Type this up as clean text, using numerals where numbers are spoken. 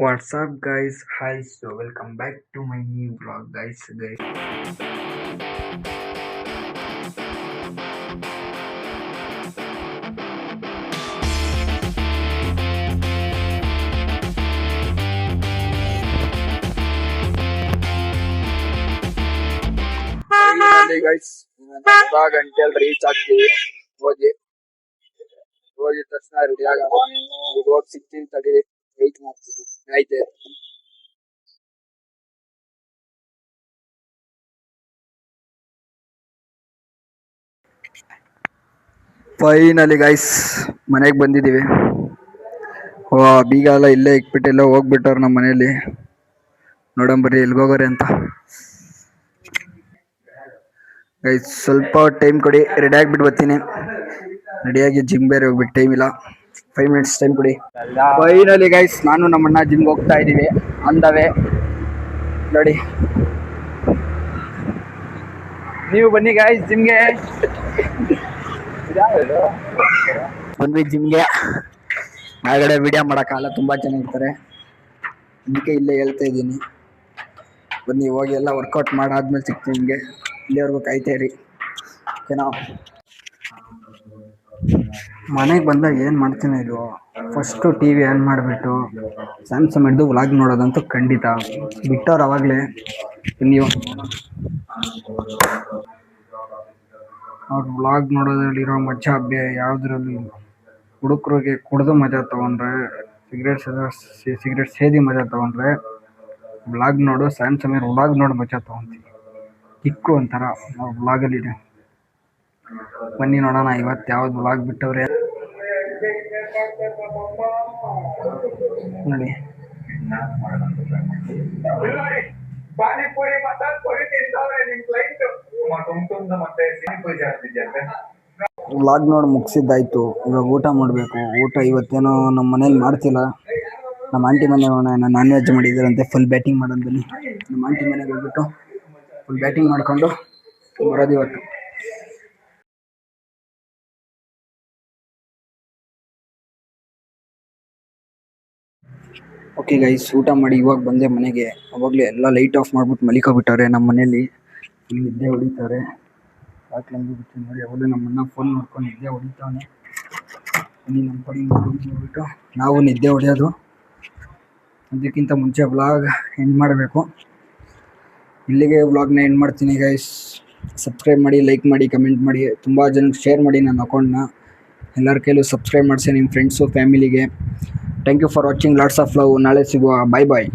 What's up, guys? Hi, so welcome back to my new vlog, guys. Guys ಅರ್ಧ ಗಂಟೆಯಲ್ಲಿ reach ಆಗ್ತೀವಿ. ಹೋಗಿ ಹೋಗಿದ ತಕ್ಷಣ ರೆಡಿ ಆಗೋಣ. ಈಗ ಹೋಗಿ ಸಿಗ್ತೀನಿ ತಡಿ, ವೆಯ್ಟ್ ಮಾಡ್ತೀನಿ. ಆಯ್ತು. ಫೈನಲಿ ಗೈಸ್ ಮನೆಗೆ ಬಂದಿದ್ದೀವಿ. ಬೀಗ ಎಲ್ಲ ಇಲ್ಲೇ ಇಕ್ಬಿಟ್ಟು ಎಲ್ಲ ಹೋಗ್ಬಿಟ್ಟವ್ರು ನಮ್ಮ ಮನೆಯಲ್ಲಿ. ನೋಡಂಬರ್ರಿ ಎಲ್ಗೋಗೋರೆ ಅಂತ. ಗೈಸ್ ಸ್ವಲ್ಪ ಟೈಮ್ ಕೊಡಿ, ರೆಡಿ ಆಗಿಬಿಟ್ಟು ಬರ್ತೀನಿ. ರೆಡಿಯಾಗಿ ಜಿಮ್ ಬೇರೆ ಹೋಗ್ಬಿಟ್ಟು ಟೈಮ್ ಇಲ್ಲ. 5 ಮಿನಿಟ್ಸ್ ಟೈಮ್ ಕೊಡಿ. ಫೈನಲಿ ಗೈಸ್ ನಾನು ನಮ್ಮಣ್ಣ ಜಿಮ್ಗೆ ಹೋಗ್ತಾ ಇದ್ದೀವಿ. ಅಂದವೇ ನೋಡಿ, ನೀವು ಬನ್ನಿ ಗೈಸ್ ಜಿಮ್ಗೆ. ಬಂದ್ವಿ ಜಿಮ್ಗೆ. ನಾಳೆ ವಿಡಿಯೋ ಮಾಡೋಕ್ಕಾಗಲ್ಲ, ತುಂಬ ಜನ ಇರ್ತಾರೆ, ಅದಕ್ಕೆ ಇಲ್ಲೇ ಹೇಳ್ತಾ ಇದ್ದೀನಿ. ಬನ್ನಿ ಹೋಗಿ ಎಲ್ಲ ವರ್ಕೌಟ್ ಮಾಡಾದ್ಮೇಲೆ ಸಿಗ್ತೀನಿ ನಿಮಗೆ. ಇಲ್ಲಿವರೆಗೂ ಕಾಯ್ತಾ ಇರಿ, ಓಕೆನಾ? ಮನೆಗೆ ಬಂದಾಗ ಏನು ಮಾಡ್ತೀನಿ ಇದು, ಫಸ್ಟು ಟಿ ವಿ ಆನ್ ಮಾಡಿಬಿಟ್ಟು ಸ್ಯಾಮ್ಸಂಗ್ ಹಿಡಿದು ವ್ಲಾಗ್ ನೋಡೋದಂತೂ ಖಂಡಿತ. ಬಿಟ್ಟವ್ರು ಅವಾಗಲೇ ನೀವು ಅವ್ರು ವ್ಲಾಗ್ ನೋಡೋದ್ರಲ್ಲಿರೋ ಮಜಾ ಯಾವುದ್ರಲ್ಲಿ ಹುಡುಗರಿಗೆ ಕುಡಿದು ಮಜಾ ತೊಗೊಂಡ್ರೆ, ಸಿಗರೇಟ್ ಸೇದಿ ಮಜಾ ತೊಗೊಂಡ್ರೆ, ವ್ಲಾಗ್ ನೋಡು ಸ್ಯಾಮ್ಸಂಗ್ ವ್ಲಾಗ್ ನೋಡಿ ಮಜಾ ತೊಗೊತೀವಿ. ಕಿಕ್ಕು ಒಂಥರ ವ್ಲಾಗಲ್ಲಿದೆ. ಬನ್ನಿ ನೋಡೋಣ ಇವತ್ತು ಯಾವ್ದು ವ್ಲಾಗ್ ಬಿಟ್ಟವ್ರೆ ನೋಡಿ. ವ್ಲಾಗ್ ನೋಡಿ ಮುಗಿಸಿದ್ದಾಯ್ತು. ಇವಾಗ ಊಟ ಮಾಡಬೇಕು. ಊಟ ಇವತ್ತೇನೋ ನಮ್ಮ ಮನೇಲಿ ಮಾಡ್ತಿಲ್ಲ, ನಮ್ಮ ಆಂಟಿ ಮನೆಗೆ ಹೋಗೋಣ. ನಾನ್ ವೆಜ್ ಮಾಡಿದ್ದಾರಂತೆ, ಫುಲ್ ಬ್ಯಾಟಿಂಗ್ ಮಾಡೋದು. ಬನ್ನಿ ನಮ್ಮ ಆಂಟಿ ಮನೆಗೆ ಹೋಗ್ಬಿಟ್ಟು ಫುಲ್ ಬ್ಯಾಟಿಂಗ್ ಮಾಡಿಕೊಂಡು ಬರೋದು ಇವತ್ತು. ಓಕೆ ಗೈಸ್, ಊಟ ಮಾಡಿ ಇವಾಗ ಬಂದೆ ಮನೆಗೆ. ಅವಾಗಲೇ ಎಲ್ಲ ಲೈಟ್ ಆಫ್ ಮಾಡಿಬಿಟ್ಟು ಮಲಿಕೋಬಿಟ್ಟವ್ರೆ ನಮ್ಮ ಮನೇಲಿ. ಇಲ್ಲಿ ನಿದ್ದೆ ಹೊಡಿತಾರೆ. ಯಾಕೆ ಬಿಟ್ಟು ನೋಡಿ, ಅವಾಗಲೇ ನಮ್ಮನ್ನ ಫೋನ್ ನೋಡ್ಕೊಂಡು ನಿದ್ದೆ ಹೊಡಿತಾನೆ. ಬನ್ನಿ ನಮ್ಮ ಕಡೆ ನೋಡ್ಬಿಟ್ಟು ನಾವು ನಿದ್ದೆ ಹೊಡೆಯೋದು. ಅದಕ್ಕಿಂತ ಮುಂಚೆ ವ್ಲಾಗ್ ಎಂಡ್ ಮಾಡಬೇಕು. ಇಲ್ಲಿಗೆ ವ್ಲಾಗ್ನ ಎಂಡ್ ಮಾಡ್ತೀನಿ ಗೈಸ್. ಸಬ್ಸ್ಕ್ರೈಬ್ ಮಾಡಿ, ಲೈಕ್ ಮಾಡಿ, ಕಮೆಂಟ್ ಮಾಡಿ, ತುಂಬ ಜನಕ್ಕೆ ಶೇರ್ ಮಾಡಿ ನನ್ನ ಅಕೌಂಟ್ನ. ಎಲ್ಲರ ಕೈಲೂ ಸಬ್ಸ್ಕ್ರೈಬ್ ಮಾಡಿಸಿ ನಿಮ್ಮ ಫ್ರೆಂಡ್ಸು ಫ್ಯಾಮಿಲಿಗೆ. Thank you for watching. Lots of love. ನಾಳೆ ಸಿಗುವ. ಬಾಯ್ ಬಾಯ್.